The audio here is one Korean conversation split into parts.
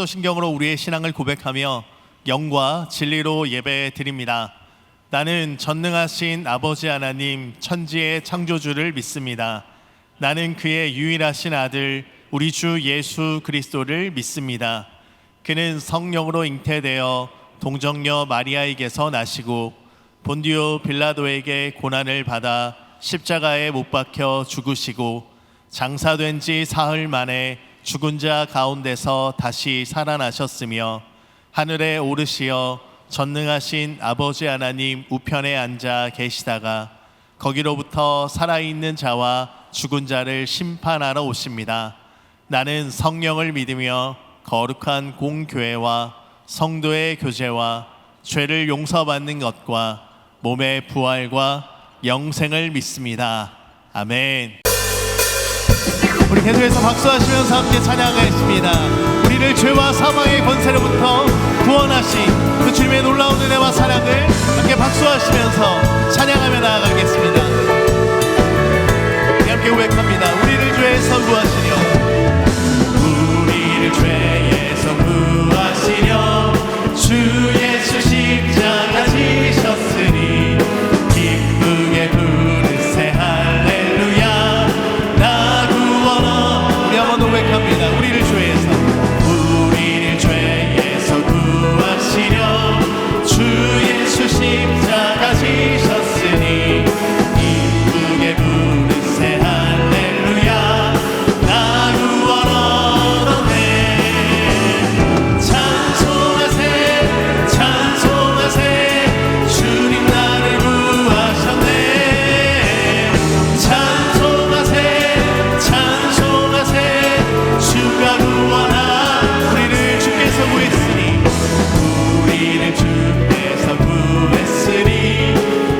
사도신경으로 우리의 신앙을 고백하며 영과 진리로 예배 드립니다. 나는 전능하신 아버지 하나님 천지의 창조주를 믿습니다. 나는 그의 유일하신 아들 우리 주 예수 그리스도를 믿습니다. 그는 성령으로 잉태되어 동정녀 마리아에게서 나시고 본디오 빌라도에게 고난을 받아 십자가에 못 박혀 죽으시고 장사된 지 사흘 만에 죽은 자 가운데서 다시 살아나셨으며 하늘에 오르시어 전능하신 아버지 하나님 우편에 앉아 계시다가 거기로부터 살아있는 자와 죽은 자를 심판하러 오십니다. 나는 성령을 믿으며 거룩한 공교회와 성도의 교제와 죄를 용서받는 것과 몸의 부활과 영생을 믿습니다. 아멘. 우리 계속해서 박수하시면서 함께 찬양하겠습니다. 우리를 죄와 사망의 권세로부터 구원하신 그 주님의 놀라운 은혜와 사랑을 함께 박수하시면서 찬양하며 나아가겠습니다. 함께 고백합니다. 우리를 죄에서 구하시려, 우리를 죄에서 구하시려 주 예수 십자가 지셨으니 기쁘게 부르세 할렐루야 나 구원하. 우리 한번 고백합니다. 우리를 죄에서 구하시려 주 예수 십자가 지셨으니 기쁘게 부르세 할렐루야 나 구원하네. 찬송하세 찬송하세 주님 나를 구하셨네. 찬송하세 찬송하세 주가 구원하. 우리를 주께서 구했으니 우리를 주께서 구했으니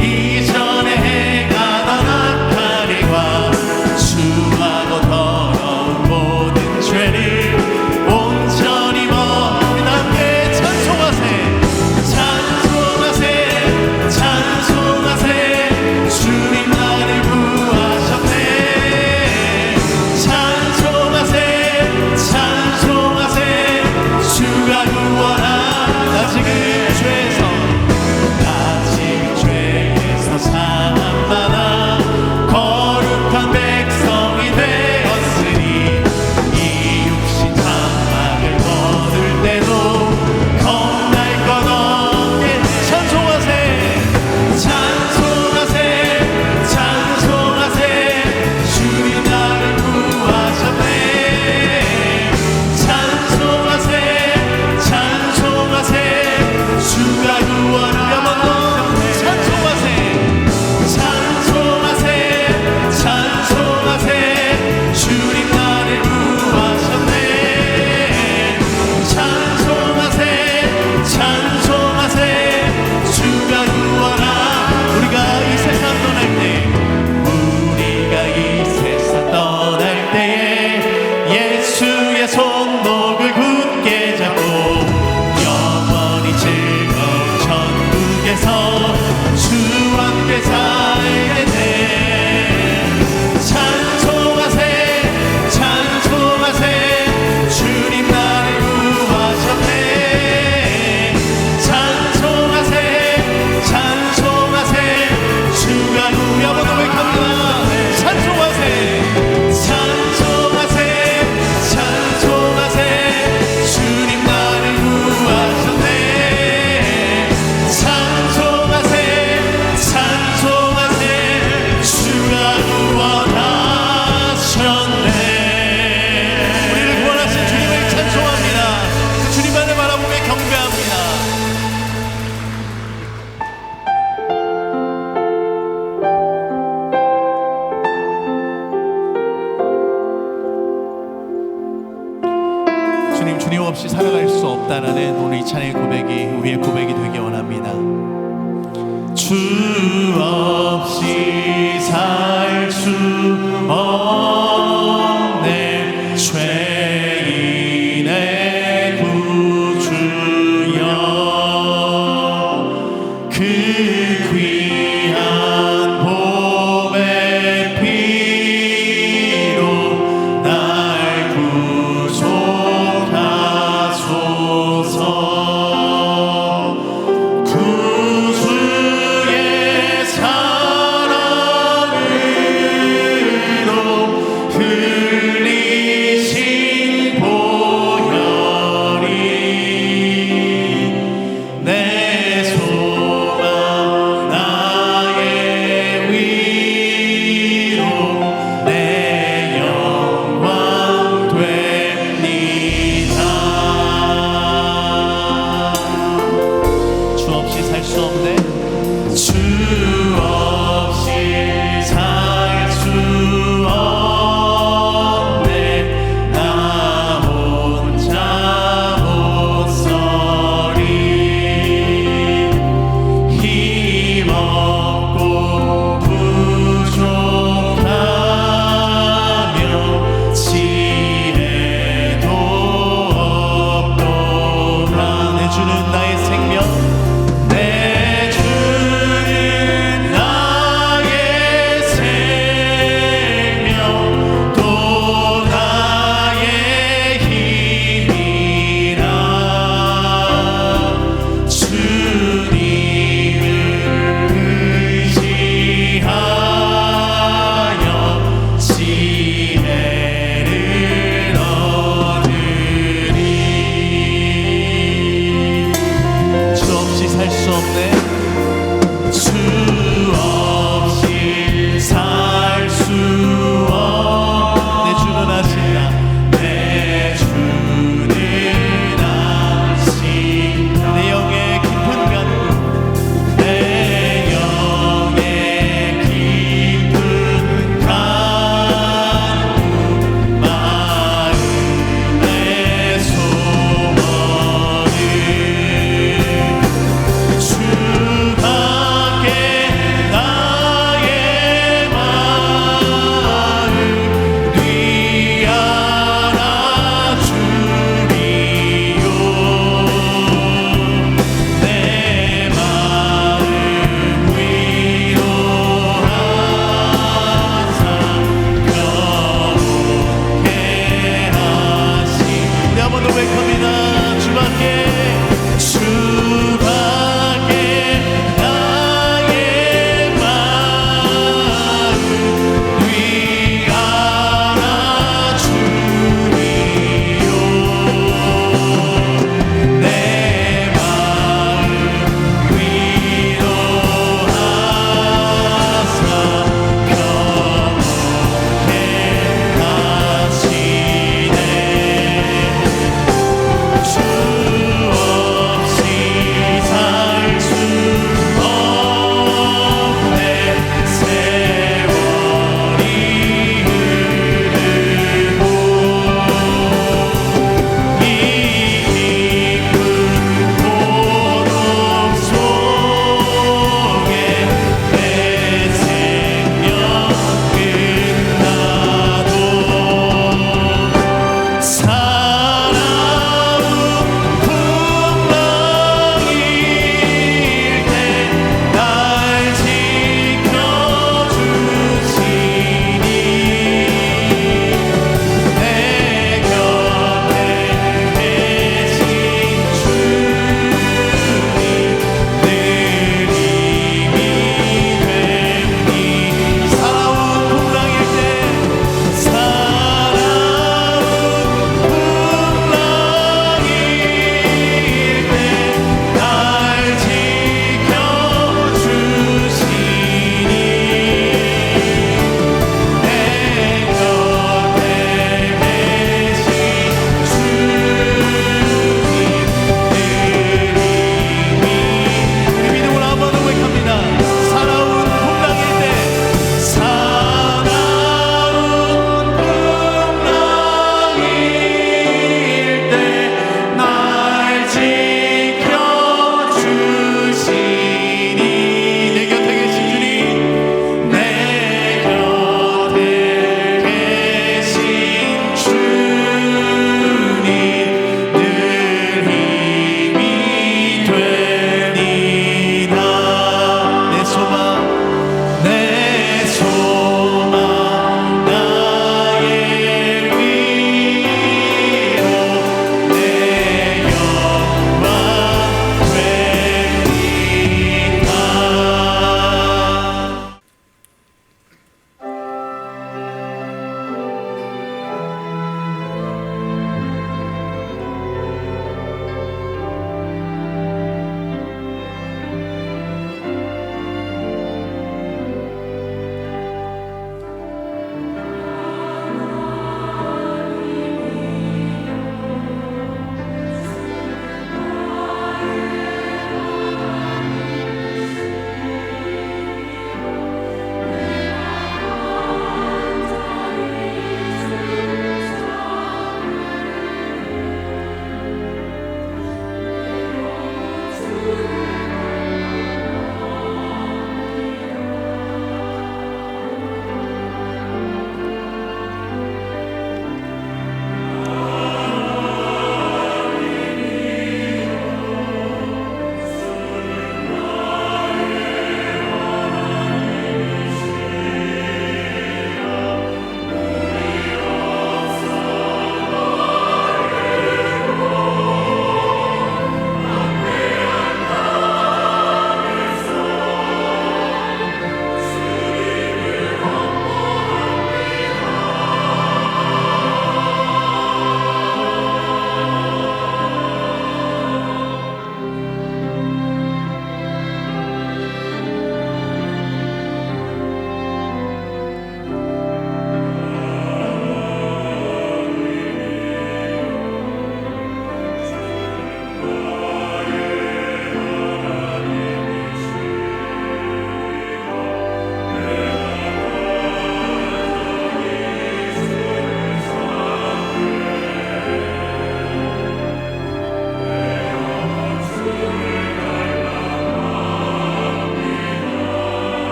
이전에 행하던 악한 일과 수하고 더러운 모든 죄를 온전히 버린 함께 찬송하세 찬송하세 찬송하세 주님 나를 구하셨네. 찬송하세 찬송하세 주가 구원하. 나 지금 죄에서 사함받아 거룩한 백성이 되었으니 이 육신 장막을 벗을 때도 겁날 것 없게 찬송하세 찬송하세 찬송하세 주님 나를 구하셨네. 찬송하세 찬송하세 주가 구원하. 찬송하세 찬송하세 찬송하세 주님 나를 구하셨네. 찬송하세 찬송하세 주가 구원하. 우리가 이 세상 떠날 때 예수의 손목을 굳게 잡고 영원히 즐거운 천국에서 주와 함께 살게 돼. 찬송하세 찬송하세 주님 나를 구하셨네. 찬송하세 찬송하세 주가 구원하고 고백합니다. 찬송하세 찬송하세 찬송하세 주님 나를 구하셨네. 찬송하세 찬송하세 주가 구원하셨네. 우리를 구원하신 주님을 찬송합니다. 그 주님만을 바라보며 경배합니다. 주님 없이 살아갈 수 없다라는 오늘 이 찬양의 고백이 우리의 고백이 되기 원합니다. 주 없이 살 수 없네 죄인의 구주여 그 귀한 보배 피로 날 구속하소. 수 없네. 주 없이 살 수 없네. 나 혼자 못 서리. 힘없고 부족하며 지혜도 없도다. 내 주는 나의 생명, 내 주는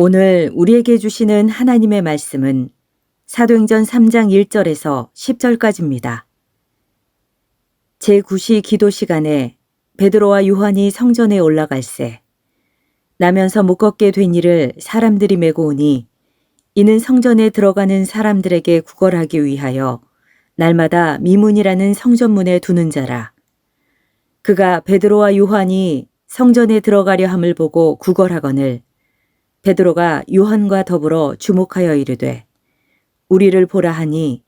오늘 우리에게 주시는 하나님의 말씀은 사도행전 3장 1절에서 10절까지입니다. 제9시 기도 시간에 베드로와 요한이 성전에 올라갈새 나면서 못 걷게 된 이를 사람들이 메고 오니 이는 성전에 들어가는 사람들에게 구걸하기 위하여 날마다 미문이라는 성전문에 두는 자라. 그가 베드로와 요한이 성전에 들어가려 함을 보고 구걸하거늘 베드로가 요한과 더불어 주목하여 이르되 우리를 보라 하니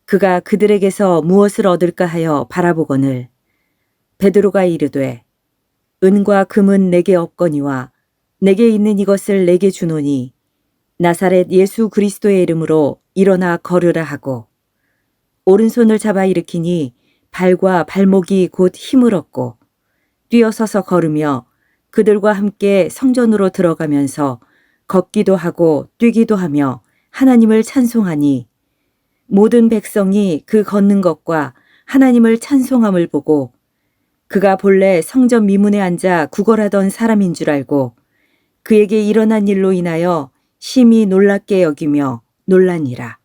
그가 그들에게서 무엇을 얻을까 하여 바라보거늘 베드로가 이르되 은과 금은 내게 없거니와 내게 있는 이것을 내게 주노니 나사렛 예수 그리스도의 이름으로 일어나 걸으라 하고 오른손을 잡아 일으키니 발과 발목이 곧 힘을 얻고 뛰어서서 걸으며 그들과 함께 성전으로 들어가면서 걷기도 하고 뛰기도 하며 하나님을 찬송하니 모든 백성이 그 걷는 것과 하나님을 찬송함을 보고 그가 본래 성전 미문에 앉아 구걸하던 사람인 줄 알고 그에게 일어난 일로 인하여 심히 놀랍게 여기며 놀라니라.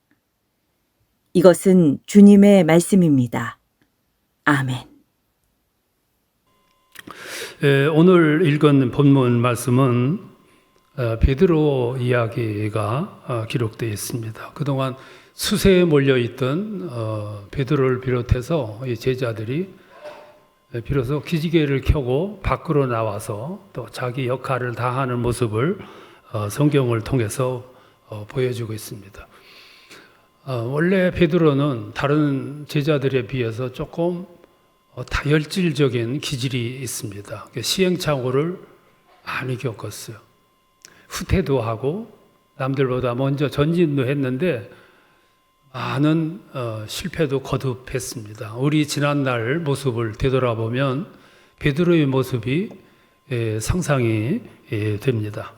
이것은 주님의 말씀입니다. 아멘. 오늘 읽은 본문 말씀은 베드로 이야기가 기록되어 있습니다. 그동안 수세에 몰려있던 베드로를 비롯해서 이 제자들이 비로소 기지개를 켜고 밖으로 나와서 또 자기 역할을 다하는 모습을 성경을 통해서 보여주고 있습니다. 원래 베드로는 다른 제자들에 비해서 조금 다혈질적인 기질이 있습니다. 시행착오를 많이 겪었어요. 후퇴도 하고 남들보다 먼저 전진도 했는데 많은 실패도 거듭했습니다. 우리 지난날 모습을 되돌아보면 베드로의 모습이 상상이 됩니다.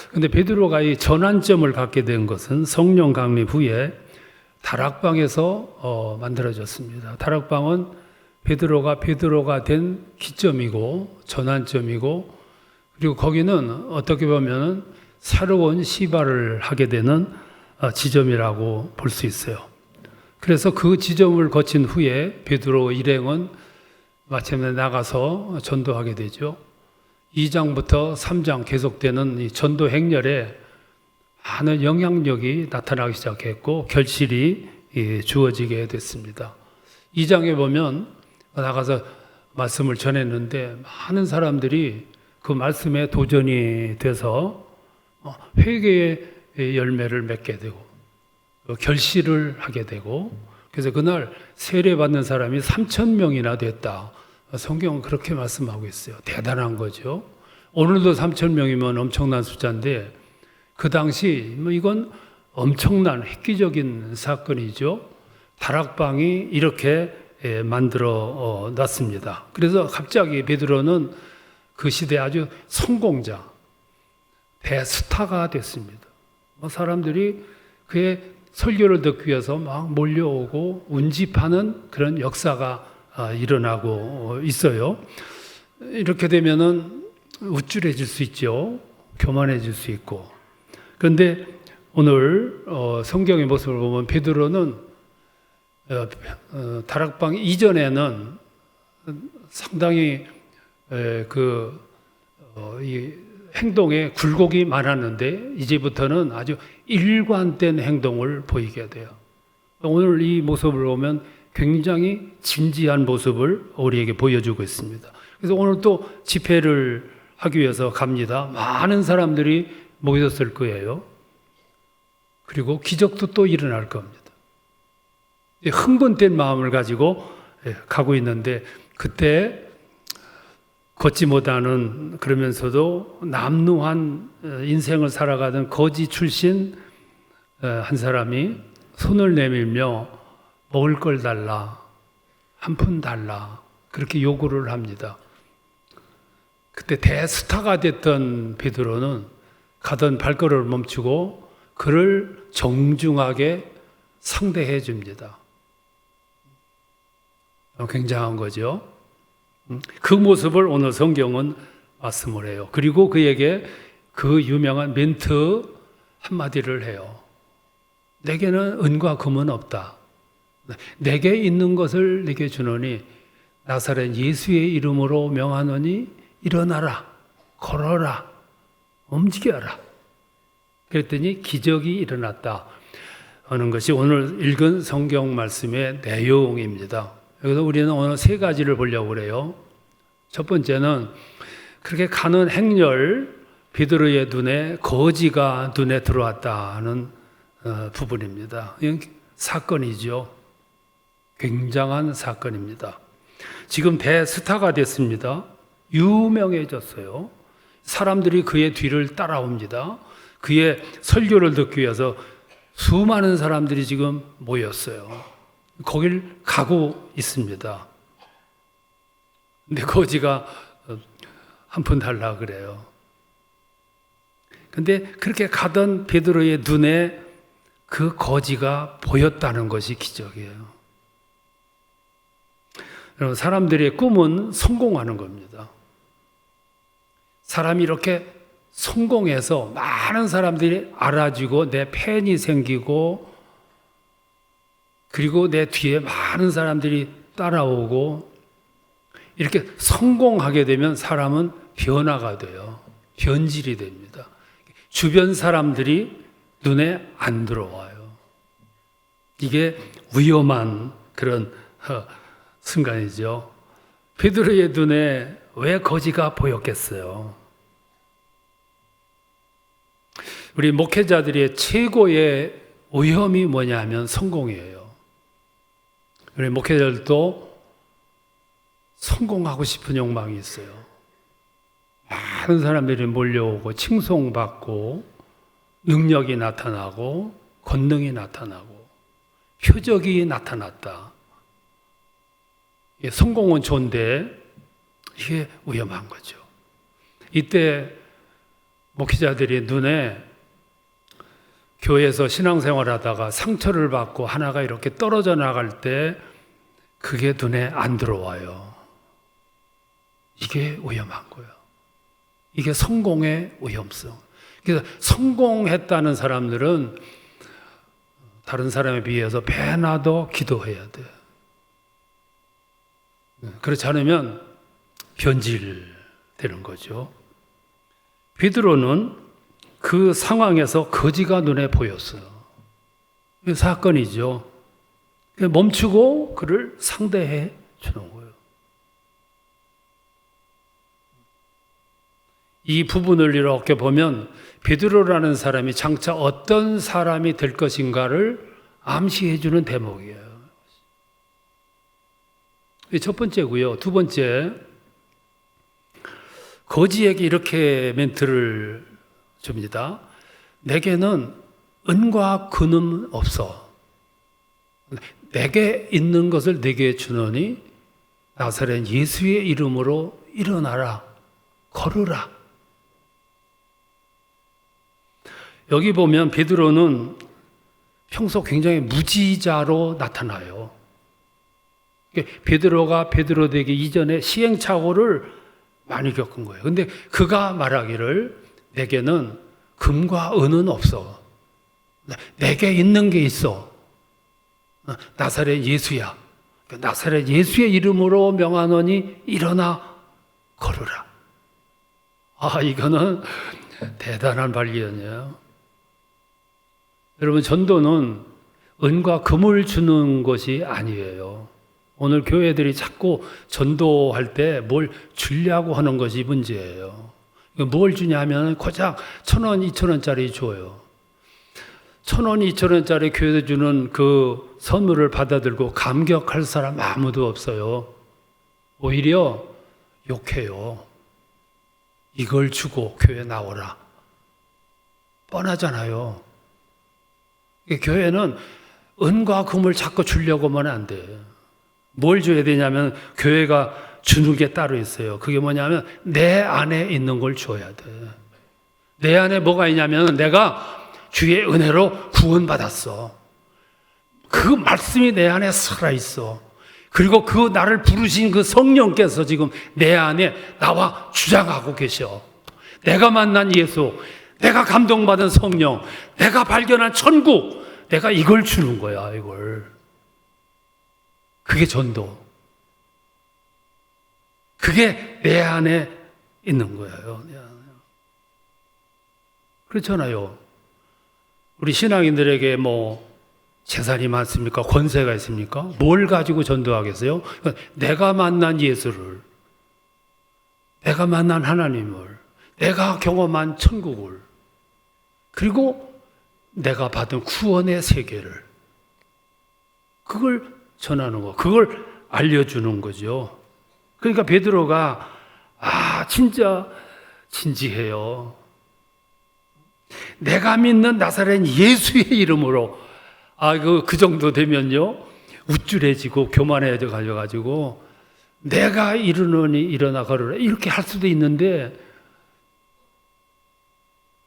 그런데 베드로가 이 전환점을 갖게 된 것은 성령 강림 후에 다락방에서 만들어졌습니다. 다락방은 베드로가 된 기점이고 전환점이고 그리고 거기는 어떻게 보면 새로운 시발을 하게 되는 지점이라고 볼 수 있어요. 그래서 그 지점을 거친 후에 베드로 일행은 마침내 나가서 전도하게 되죠. 2장부터 3장 계속되는 이 전도 행렬에 많은 영향력이 나타나기 시작했고 결실이 주어지게 됐습니다. 2장에 보면 나가서 말씀을 전했는데 많은 사람들이 그 말씀에 도전이 돼서 회개의 열매를 맺게 되고 결실을 하게 되고 그래서 그날 세례받는 사람이 3,000명이나 됐다. 성경은 그렇게 말씀하고 있어요. 대단한 거죠. 오늘도 3,000명이면 엄청난 숫자인데 그 당시 이건 엄청난 획기적인 사건이죠. 다락방이 이렇게 만들어 놨습니다. 그래서 갑자기 베드로는 그 시대 아주 성공자, 대스타가 됐습니다. 사람들이 그의 설교를 듣기 위해서 막 몰려오고 운집하는 그런 역사가 일어나고 있어요. 이렇게 되면은 우쭐해질 수 있죠. 교만해질 수 있고. 그런데 오늘 성경의 모습을 보면 베드로는 다락방 이전에는 상당히 이 행동에 굴곡이 많았는데 이제부터는 아주 일관된 행동을 보이게 돼요. 오늘 이 모습을 보면 굉장히 진지한 모습을 우리에게 보여주고 있습니다. 그래서 오늘 또 집회를 하기 위해서 갑니다. 많은 사람들이 모였을 거예요. 그리고 기적도 또 일어날 겁니다. 흥분된 마음을 가지고 가고 있는데 그때 걷지 못하는 그러면서도 남루한 인생을 살아가던 거지 출신 한 사람이 손을 내밀며 먹을 걸 달라, 한 푼 달라 그렇게 요구를 합니다. 그때 대스타가 됐던 베드로는 가던 발걸음을 멈추고 그를 정중하게 상대해 줍니다. 굉장한 거죠. 그 모습을 오늘 성경은 말씀을 해요. 그리고 그에게 그 유명한 멘트 한마디를 해요. 내게는 은과 금은 없다. 내게 있는 것을 내게 주노니 나사렛 예수의 이름으로 명하노니 일어나라, 걸어라, 움직여라. 그랬더니 기적이 일어났다 하는 것이 오늘 읽은 성경 말씀의 내용입니다. 여기서 우리는 오늘 세 가지를 보려고 그래요. 첫 번째는 그렇게 가는 행렬, 베드로의 눈에 거지가 눈에 들어왔다는 부분입니다. 이건 사건이죠. 굉장한 사건입니다. 지금 대스타가 됐습니다. 유명해졌어요. 사람들이 그의 뒤를 따라옵니다. 그의 설교를 듣기 위해서 수많은 사람들이 지금 모였어요. 거길 가고 있습니다. 근데 거지가 한 푼 달라 그래요. 근데 그렇게 가던 베드로의 눈에 그 거지가 보였다는 것이 기적이에요. 여러분, 사람들의 꿈은 성공하는 겁니다. 사람이 이렇게 성공해서 많은 사람들이 알아주고 내 팬이 생기고 그리고 내 뒤에 많은 사람들이 따라오고 이렇게 성공하게 되면 사람은 변화가 돼요. 변질이 됩니다. 주변 사람들이 눈에 안 들어와요. 이게 위험한 그런 순간이죠. 베드로의 눈에 왜 거지가 보였겠어요? 우리 목회자들의 최고의 위험이 뭐냐면 성공이에요. 우리 목회자들도 성공하고 싶은 욕망이 있어요. 많은 사람들이 몰려오고 칭송받고 능력이 나타나고 권능이 나타나고 표적이 나타났다. 성공은 좋은데 이게 위험한 거죠. 이때 목회자들이 눈에 교회에서 신앙생활하다가 상처를 받고 하나가 이렇게 떨어져 나갈 때 그게 눈에 안 들어와요. 이게 위험한 거예요. 이게 성공의 위험성. 그래서 성공했다는 사람들은 다른 사람에 비해서 배나 더 기도해야 돼요. 그렇지 않으면 변질되는 거죠. 베드로는 그 상황에서 거지가 눈에 보였어요. 이 사건이죠. 멈추고 그를 상대해 주는 거예요. 이 부분을 이렇게 보면 베드로라는 사람이 장차 어떤 사람이 될 것인가를 암시해 주는 대목이에요. 첫 번째고요. 두 번째, 거지에게 이렇게 멘트를 줍니다. 내게는 은과 금은 없어. 내게 있는 것을 내게 주노니 나사렛 예수의 이름으로 일어나라, 걸으라. 여기 보면 베드로는 평소 굉장히 무지자로 나타나요. 베드로가 베드로 되기 이전에 시행착오를 많이 겪은 거예요. 근데 그가 말하기를 내게는 금과 은은 없어. 내게 있는 게 있어. 나사렛 예수야. 나사렛 예수의 이름으로 명하노니 일어나 걸으라. 아, 이거는 대단한 발견이에요. 여러분, 전도는 은과 금을 주는 것이 아니에요. 오늘 교회들이 자꾸 전도할 때 뭘 주려고 하는 것이 문제예요. 뭘 주냐면 고작 1,000원, 2,000원짜리 줘요. 1,000원, 2,000원짜리 교회에 주는 그 선물을 받아들고 감격할 사람 아무도 없어요. 오히려 욕해요. 이걸 주고 교회 나오라. 뻔하잖아요. 교회는 은과 금을 자꾸 주려고 하면 안 돼요. 뭘 줘야 되냐면 교회가 주는 게 따로 있어요. 그게 뭐냐면 내 안에 있는 걸 줘야 돼. 내 안에 뭐가 있냐면 내가 주의 은혜로 구원받았어. 그 말씀이 내 안에 살아있어. 그리고 그 나를 부르신 그 성령께서 지금 내 안에 나와 주장하고 계셔. 내가 만난 예수, 내가 감동받은 성령, 내가 발견한 천국, 내가 이걸 주는 거야, 이걸. 그게 전도. 그게 내 안에 있는 거예요. 내 안에. 그렇잖아요. 우리 신앙인들에게 뭐 재산이 많습니까? 권세가 있습니까? 뭘 가지고 전도하겠어요? 내가 만난 예수를, 내가 만난 하나님을, 내가 경험한 천국을, 그리고 내가 받은 구원의 세계를, 그걸 전하는 거, 그걸 알려주는 거죠. 그러니까 베드로가 진짜 진지해요. 내가 믿는 나사렛 예수의 이름으로, 그 정도 되면요 우쭐해지고 교만해져 가지고 내가 이르노니 일어나 걸으라 이렇게 할 수도 있는데,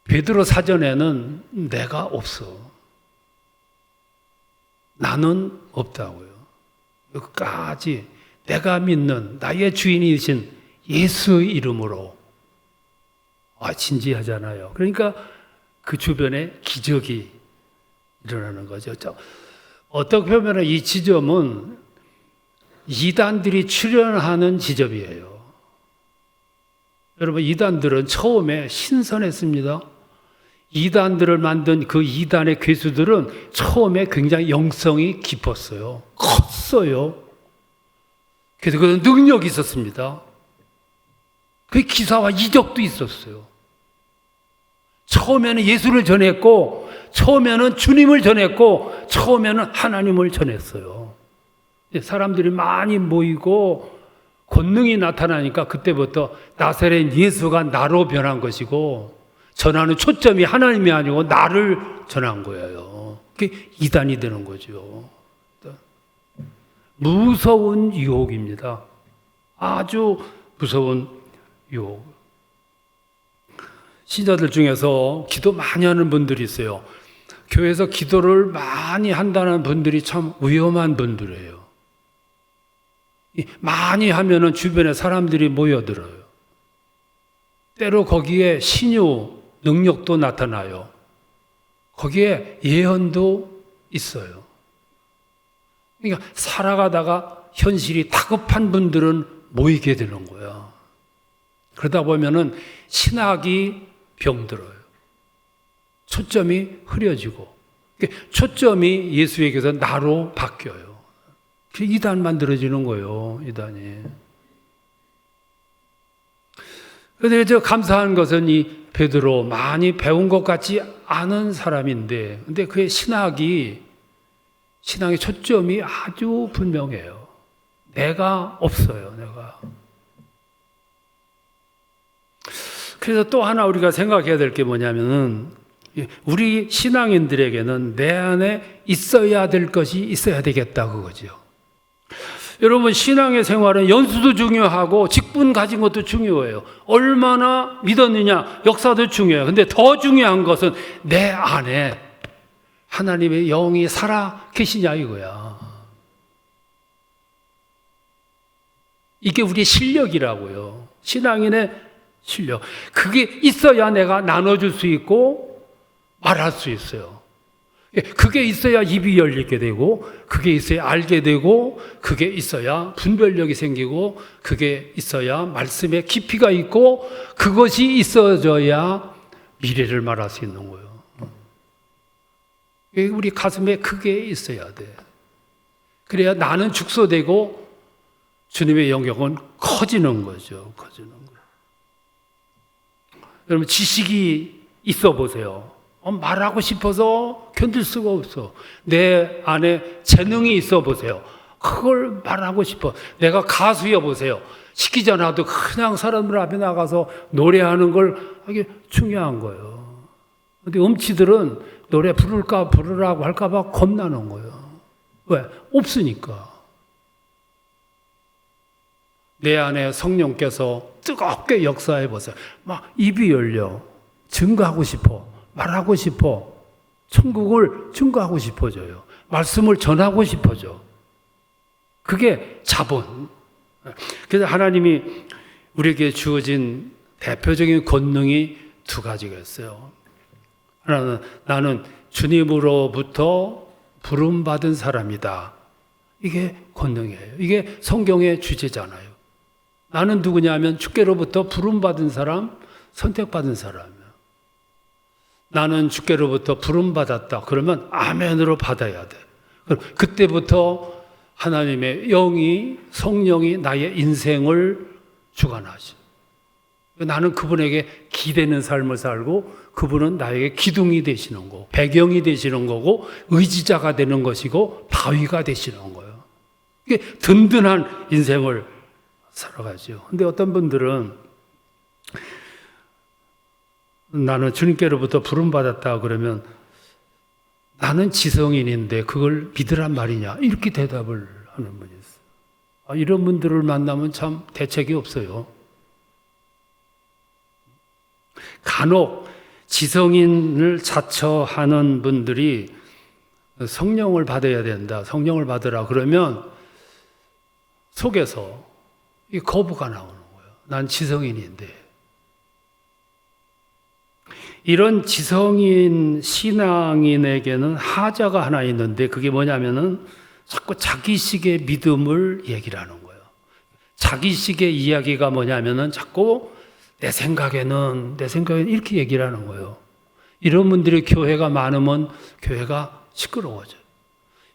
베드로 사전에는 내가 없어, 나는 없다고요. 여기까지 내가 믿는 나의 주인이신 예수의 이름으로. 진지하잖아요. 그러니까 그 주변에 기적이 일어나는 거죠. 어떻게 보면 이 지점은 이단들이 출현하는 지점이에요. 여러분, 이단들은 처음에 신선했습니다. 이단들을 만든 그 이단의 괴수들은 처음에 굉장히 영성이 깊었어요. 컸어요. 그래서 그 능력이 있었습니다. 그 기사와 이적도 있었어요. 처음에는 예수를 전했고, 처음에는 주님을 전했고, 처음에는 하나님을 전했어요. 사람들이 많이 모이고 권능이 나타나니까 그때부터 나사렛 예수가 나로 변한 것이고, 전하는 초점이 하나님이 아니고 나를 전한 거예요. 그게 이단이 되는 거죠. 무서운 유혹입니다. 아주 무서운 유혹. 신자들 중에서 기도 많이 하는 분들이 있어요. 교회에서 기도를 많이 한다는 분들이 참 위험한 분들이에요. 많이 하면은 주변에 사람들이 모여들어요. 때로 거기에 신유 능력도 나타나요. 거기에 예언도 있어요. 그러니까 살아가다가 현실이 다급한 분들은 모이게 되는 거야. 그러다 보면은 신학이 병들어요. 초점이 흐려지고, 초점이 예수에게서 나로 바뀌어요. 이단 만들어지는 거예요, 이단이. 그런데 감사한 것은 이 베드로 많이 배운 것 같지 않은 사람인데, 근데 그의 신앙의 초점이 아주 분명해요. 내가 없어요, 내가. 그래서 또 하나 우리가 생각해야 될 게 뭐냐면은, 우리 신앙인들에게는 내 안에 있어야 될 것이 있어야 되겠다, 그거죠. 여러분, 신앙의 생활은 연수도 중요하고 직분 가진 것도 중요해요. 얼마나 믿었느냐, 역사도 중요해요. 근데 더 중요한 것은 내 안에 하나님의 영이 살아 계시냐, 이거야. 이게 우리의 실력이라고요. 신앙인의 실력. 그게 있어야 내가 나눠줄 수 있고 말할 수 있어요. 그게 있어야 입이 열리게 되고, 그게 있어야 알게 되고, 그게 있어야 분별력이 생기고, 그게 있어야 말씀에 깊이가 있고, 그것이 있어져야 미래를 말할 수 있는 거예요. 우리 가슴에 그게 있어야 돼. 그래야 나는 축소되고 주님의 영역은 커지는 거죠. 커지는 거예요. 여러분, 지식이 있어 보세요. 말하고 싶어서 견딜 수가 없어. 내 안에 재능이 있어 보세요. 그걸 말하고 싶어. 내가 가수여 보세요. 시키지 않아도 그냥 사람들 앞에 나가서 노래하는 걸 이게 중요한 거예요. 근데 음치들은 노래 부르라고 할까봐 겁나는 거예요. 왜? 없으니까. 내 안에 성령께서 뜨겁게 역사해 보세요. 막 입이 열려. 증거하고 싶어. 말하고 싶어. 천국을 증거하고 싶어져요. 말씀을 전하고 싶어져. 그게 자본. 그래서 하나님이 우리에게 주어진 대표적인 권능이 두 가지가 있어요. 하나는 나는 주님으로부터 부름받은 사람이다. 이게 권능이에요. 이게 성경의 주제잖아요. 나는 누구냐면 주께로부터 부름받은 사람, 선택받은 사람이에요. 나는 주께로부터 부름받았다. 그러면 아멘으로 받아야 돼. 그때부터 하나님의 영이, 성령이 나의 인생을 주관하시. 나는 그분에게 기대는 삶을 살고 그분은 나에게 기둥이 되시는 거고 배경이 되시는 거고 의지자가 되는 것이고 바위가 되시는 거예요. 이게 든든한 인생을 살아가죠. 근데 어떤 분들은 나는 주님께로부터 부름받았다 그러면 나는 지성인인데 그걸 믿으란 말이냐 이렇게 대답을 하는 분이 있어요. 이런 분들을 만나면 참 대책이 없어요. 간혹 지성인을 자처하는 분들이 성령을 받아야 된다, 성령을 받으라 그러면 속에서 이 거부가 나오는 거예요. 난 지성인인데. 이런 지성인 신앙인에게는 하자가 하나 있는데 그게 뭐냐면은 자꾸 자기식의 믿음을 얘기를 하는 거예요. 자기식의 이야기가 뭐냐면은 자꾸 내 생각에는 이렇게 얘기를 하는 거예요. 이런 분들이 교회가 많으면 교회가 시끄러워져요.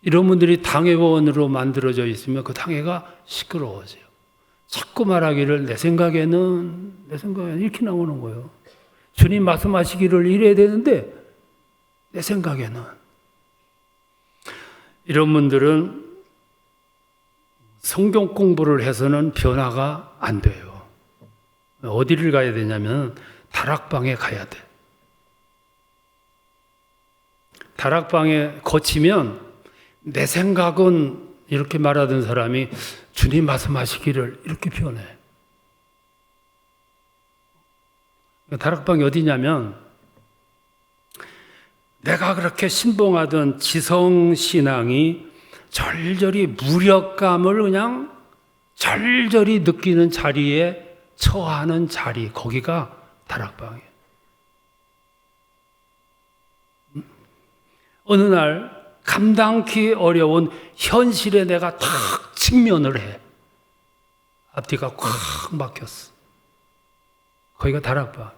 이런 분들이 당회원으로 만들어져 있으면 그 당회가 시끄러워져요. 자꾸 말하기를 내 생각에는 이렇게 나오는 거예요. 주님 말씀하시기를 이래야 되는데 내 생각에는. 이런 분들은 성경 공부를 해서는 변화가 안 돼요. 어디를 가야 되냐면 다락방에 가야 돼. 다락방에 거치면 내 생각은 이렇게 말하던 사람이 주님 말씀하시기를 이렇게 표현해. 다락방이 어디냐면 내가 그렇게 신봉하던 지성신앙이 절절히 무력감을 그냥 절절히 느끼는 자리에 처하는 자리, 거기가 다락방이에요. 어느 날 감당기 어려운 현실에 내가 탁 직면을 해. 앞뒤가 꽉 막혔어. 거기가 다락방.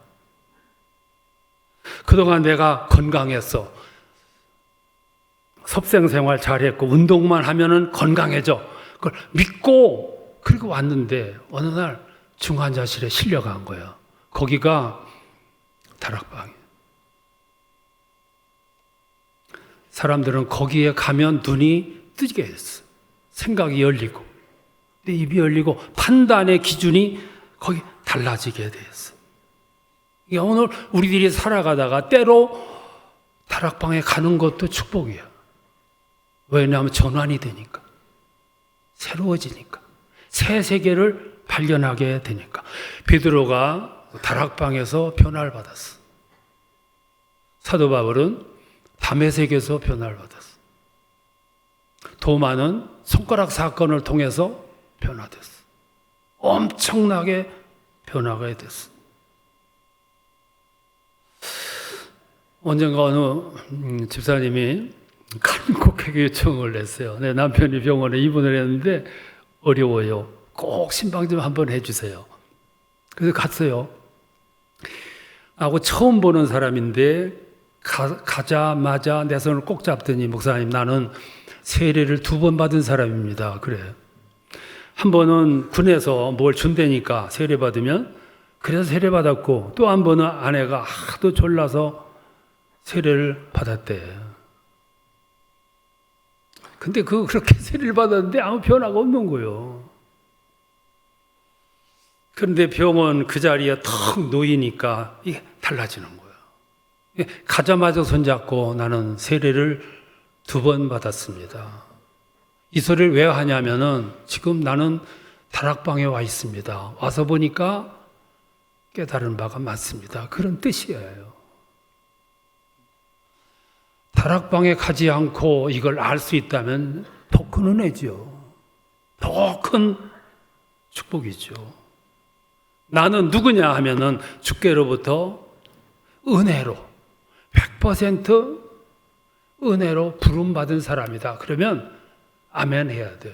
그동안 내가 건강했어. 섭생생활 잘했고 운동만 하면은 건강해져. 그걸 믿고 그리고 왔는데 어느 날 중환자실에 실려간 거야. 거기가 다락방이에요. 사람들은 거기에 가면 눈이 뜨게 했어. 생각이 열리고 내 입이 열리고 판단의 기준이 거기 달라지게 됐어. 오늘 우리들이 살아가다가 때로 다락방에 가는 것도 축복이야. 왜냐하면 전환이 되니까, 새로워지니까, 새 세계를 발견하게 되니까. 베드로가 다락방에서 변화를 받았어. 사도 바울은 다메섹에서 변화를 받았어. 도마는 손가락 사건을 통해서 변화됐어. 엄청나게 변화가 됐어. 언젠가 어느 집사님이 간곡하게 요청을 했어요. 내 남편이 병원에 입원을 했는데 어려워요. 꼭 신방 좀 한번 해주세요. 그래서 갔어요. 하고 처음 보는 사람인데 가자마자 내 손을 꼭 잡더니 목사님 나는 세례를 2번 받은 사람입니다. 그래. 한 번은 군에서 뭘 준다니까 세례 받으면 그래서 세례 받았고 또 한 번은 아내가 하도 졸라서 세례를 받았대. 근데 그렇게 세례를 받았는데 아무 변화가 없는 거예요. 그런데 병원 그 자리에 턱 놓이니까 이게 달라지는 거예요. 가자마자 손잡고 나는 세례를 2번 받았습니다. 이 소리를 왜 하냐면은 지금 나는 다락방에 와 있습니다. 와서 보니까 깨달은 바가 많습니다. 그런 뜻이에요. 다락방에 가지 않고 이걸 알 수 있다면 더 큰 은혜죠. 더 큰 축복이죠. 나는 누구냐 하면은 주께로부터 은혜로 100% 은혜로 부름받은 사람이다. 그러면 아멘 해야 돼.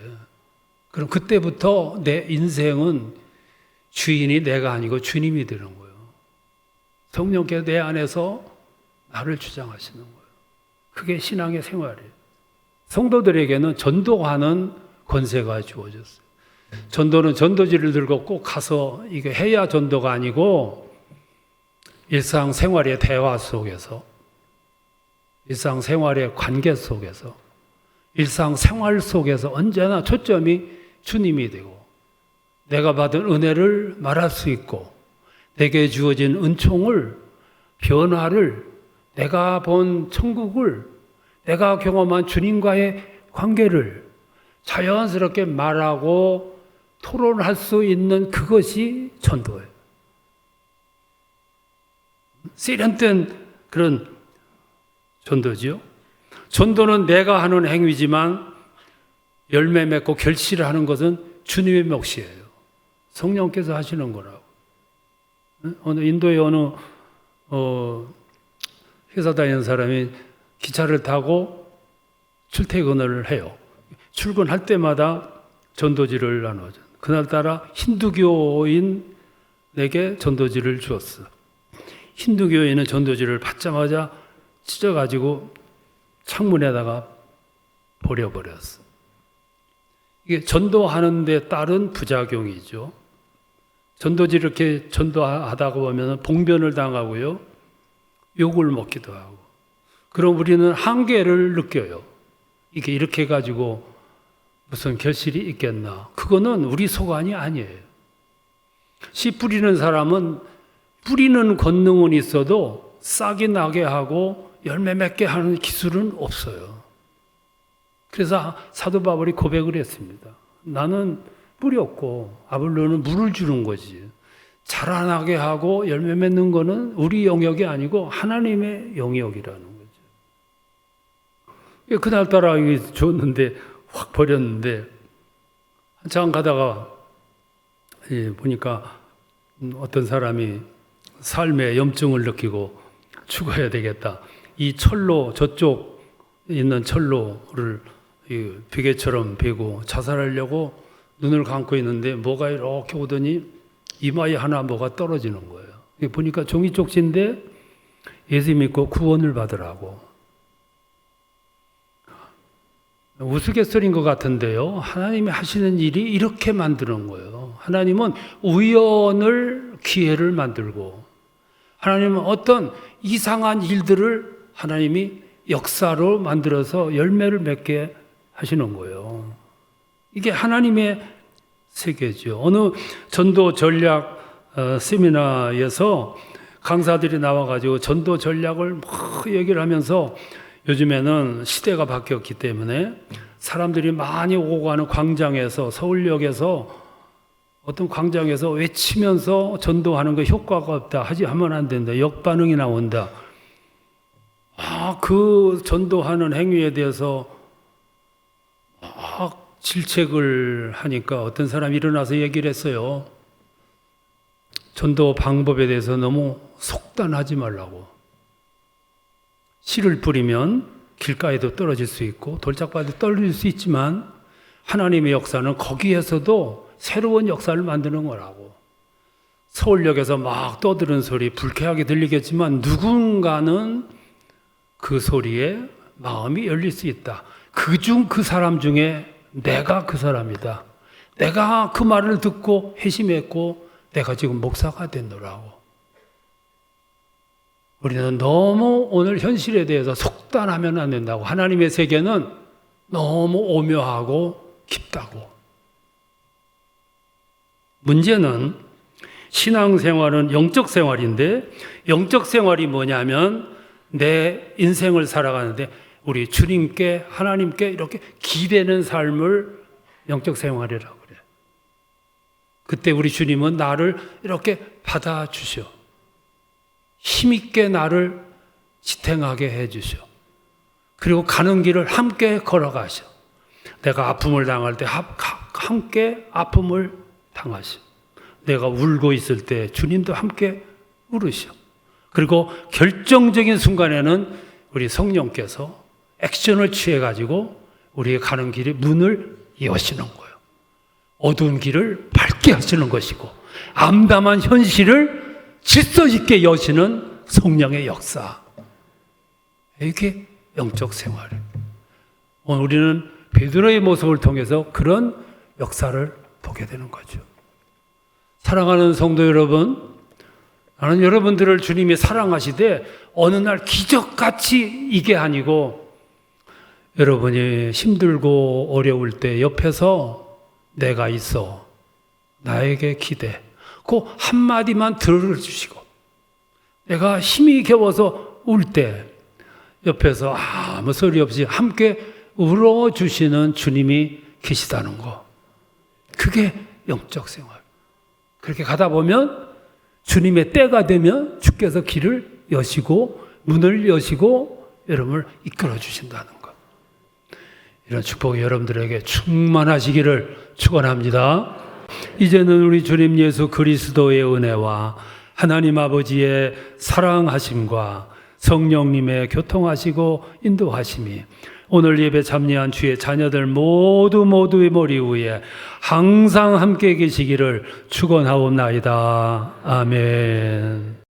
그럼 그때부터 내 인생은 주인이 내가 아니고 주님이 되는 거예요. 성령께서 내 안에서 나를 주장하시는 거예요. 그게 신앙의 생활이에요. 성도들에게는 전도하는 권세가 주어졌어요. 전도는 전도지를 들고 꼭 가서 이게 해야 전도가 아니고 일상생활의 대화 속에서, 일상생활의 관계 속에서, 일상생활 속에서 언제나 초점이 주님이 되고 내가 받은 은혜를 말할 수 있고 내게 주어진 은총을, 변화를, 내가 본 천국을, 내가 경험한 주님과의 관계를 자연스럽게 말하고 토론할 수 있는 그것이 전도예요. 세련된 그런 전도지요. 전도는 내가 하는 행위지만 열매 맺고 결실을 하는 것은 주님의 몫이에요. 성령께서 하시는 거라고. 어느 인도의 어느 회사 다니는 사람이 기차를 타고 출퇴근을 해요. 출근할 때마다 전도지를 나눠줘. 그날따라 힌두교인에게 전도지를 주었어. 힌두교인은 전도지를 받자마자 찢어가지고 창문에다가 버려버렸어. 이게 전도하는 데 따른 부작용이죠. 전도지 이렇게 전도하다가 보면 봉변을 당하고요. 욕을 먹기도 하고. 그럼 우리는 한계를 느껴요. 이게 이렇게 해가지고 무슨 결실이 있겠나. 그거는 우리 소관이 아니에요. 씨 뿌리는 사람은 뿌리는 권능은 있어도 싹이 나게 하고 열매 맺게 하는 기술은 없어요. 그래서 사도 바울이 고백을 했습니다. 나는 뿌리 없고 아볼로는 물을 주는 거지. 자라나게 하고 열매 맺는 거는 우리 영역이 아니고 하나님의 영역이라는 거죠. 그날따라 줬는데 확 버렸는데 한참 가다가 보니까 어떤 사람이 삶의 염증을 느끼고 죽어야 되겠다. 이 철로, 저쪽 있는 철로를 베개처럼 베고 자살하려고 눈을 감고 있는데 뭐가 이렇게 오더니 이마에 하나 뭐가 떨어지는 거예요. 보니까 종이 쪽지인데 예수 믿고 구원을 받으라고. 우스갯소리인 것 같은데요. 하나님이 하시는 일이 이렇게 만드는 거예요. 하나님은 우연을 기회를 만들고 하나님은 어떤 이상한 일들을 하나님이 역사로 만들어서 열매를 맺게 하시는 거예요. 이게 하나님의 세계죠. 어느 전도 전략 세미나에서 강사들이 나와가지고 전도 전략을 막 얘기를 하면서 요즘에는 시대가 바뀌었기 때문에 사람들이 많이 오고 가는 광장에서 서울역에서 어떤 광장에서 외치면서 전도하는 거 효과가 없다. 하면 안 된다. 역반응이 나온다. 그 전도하는 행위에 대해서 질책을 하니까 어떤 사람이 일어나서 얘기를 했어요. 전도 방법에 대해서 너무 속단하지 말라고. 씨를 뿌리면 길가에도 떨어질 수 있고 돌짝밭에 떨어질 수 있지만 하나님의 역사는 거기에서도 새로운 역사를 만드는 거라고. 서울역에서 막 떠드는 소리 불쾌하게 들리겠지만 누군가는 그 소리에 마음이 열릴 수 있다. 그 사람 중에 내가 그 사람이다. 내가 그 말을 듣고 회심했고 내가 지금 목사가 됐노라고. 우리는 너무 오늘 현실에 대해서 속단하면 안 된다고. 하나님의 세계는 너무 오묘하고 깊다고. 문제는 신앙생활은 영적 생활인데 영적 생활이 뭐냐면 내 인생을 살아가는데 우리 주님께 하나님께 이렇게 기대는 삶을 영적 생활이라고 그래. 그때 우리 주님은 나를 이렇게 받아주셔. 힘있게 나를 지탱하게 해주셔. 그리고 가는 길을 함께 걸어가셔. 내가 아픔을 당할 때 함께 아픔을 당하셔. 내가 울고 있을 때 주님도 함께 울으셔. 그리고 결정적인 순간에는 우리 성령께서 액션을 취해가지고 우리의 가는 길에 문을 여시는 거예요. 어두운 길을 밝게 하시는 것이고 암담한 현실을 질서 있게 여시는 성령의 역사. 이게 영적 생활이에요. 오늘 우리는 베드로의 모습을 통해서 그런 역사를 보게 되는 거죠. 사랑하는 성도 여러분, 나는 여러분들을 주님이 사랑하시되 어느 날 기적같이 이게 아니고 여러분이 힘들고 어려울 때 옆에서 내가 있어 나에게 기대 그 한마디만 들어주시고 내가 힘이 겨워서 울 때 옆에서 아무 소리 없이 함께 울어주시는 주님이 계시다는 거, 그게 영적 생활. 그렇게 가다 보면 주님의 때가 되면 주께서 길을 여시고 문을 여시고 여러분을 이끌어 주신다는 것. 이런 축복이 여러분들에게 충만하시기를 축원합니다. 이제는 우리 주님 예수 그리스도의 은혜와 하나님 아버지의 사랑하심과 성령님의 교통하시고 인도하심이 오늘 예배 참여한 주의 자녀들 모두의 머리 위에 항상 함께 계시기를 축원하옵나이다. 아멘.